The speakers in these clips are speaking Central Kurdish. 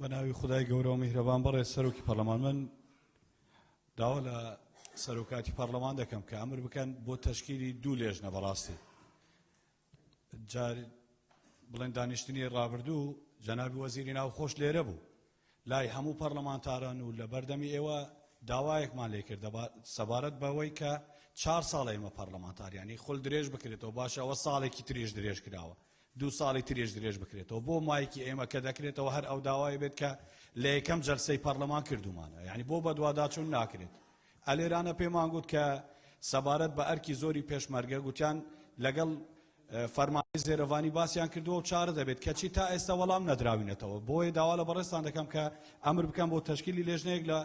بەناوی خدای گەورە و میهرەبان بەڕێز سەرۆکی پەرلەمان من داوا لە سەرۆکاتی پەرلەمان دەکەم کە ئەمر بکەن بۆ تەشکیلی دوو لێژنە بەڕاستی جار بڵێن دانیشتنی ڕابردوو جەنابی وەزیری ناوخۆش لێرە بوو لای هەموو پەرلەمانتاران و لە بەردەمی ئێوە داوایەکمان لێ کرد سەبارەت بەوەی کە 4 ساڵە ئێمە پەرلەمانتاریانی خول درێژ بکرێتەوە باشە ئەوە ساڵێکی تریش درێژ کراوە 2 ساڵی تریش درێژ بکرێتەوە بۆ مایکی ئێمە کە دەکرێتەوە هەر ئەو داوای بێت کە لە یەکەم جەلسەی پەرلەمان کردومانە یعنی بۆ بە دوواداچوون ناکرێت ئەلێرانە پێمان گوت کە سەبارەت بە ئەرکی زۆری پێشمەرگە گوتیان لەگەڵ فەرمانی زێرەڤانی باسییان کردووە و چارە دەبێت کەچی تا ئێستا وەڵام نەدراوینەتەوە بۆیە داوا لە بەڕێستان دەکەم کە ئەمر بکەم بۆ تەشکیلی لێژنەیەک لە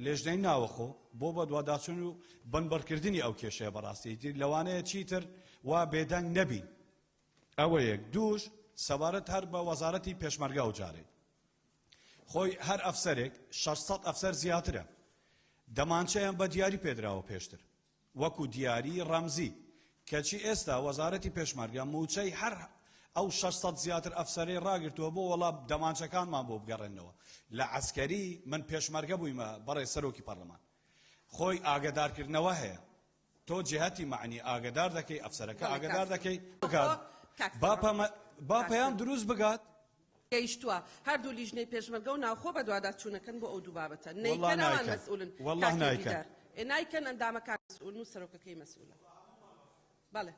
لێژنەی ناوەخۆ بۆ بە دوواداچوون و بنبەرکردنی ئەو کێشەیە بەڕاستی لەوانەیە چیتر وا بێدەنگ نەبین ئەوە یەک دووش سەبارەت هەر بە وەزارەتی پێشمەرگە و جارێت خۆی هەر ئەفسەرێک 600 ئەفسەر زیاترە دەمانچەیان بە دیاری پێدراوە پێشتر وەکو دیاری ڕەمزی کەچی ئێستا وەزارەتی پێشمەرگە موچەی هەر ئەو 600 زیاتر ئەفسەرەی ڕاگرتووە بۆ وەڵام دەمانچەکانمان بۆ بگەڕێنەوە لە عەسکەری من پێشمەرگە بوویمە بەڕێز سەرۆکی پەرلەمان خۆی ئاگادارکردنەوە هەیە تۆ جێهەتی معنی ئاگادار دەکەی ئەفسەرەکە ئاگادار دەکەی بگات با پەیام دروست بگات گەیشتووە هەردوو لیژنەی پێشمەرگە و ناوخۆ بە دوواداچوونەکەن بۆ ئەو دوو بابەتە نەیکەنەوان مەسئولن والله نایکەن نایکەن ئەندامەکان مەسئولن و سەرۆکەکەی مەسئولە بەڵێ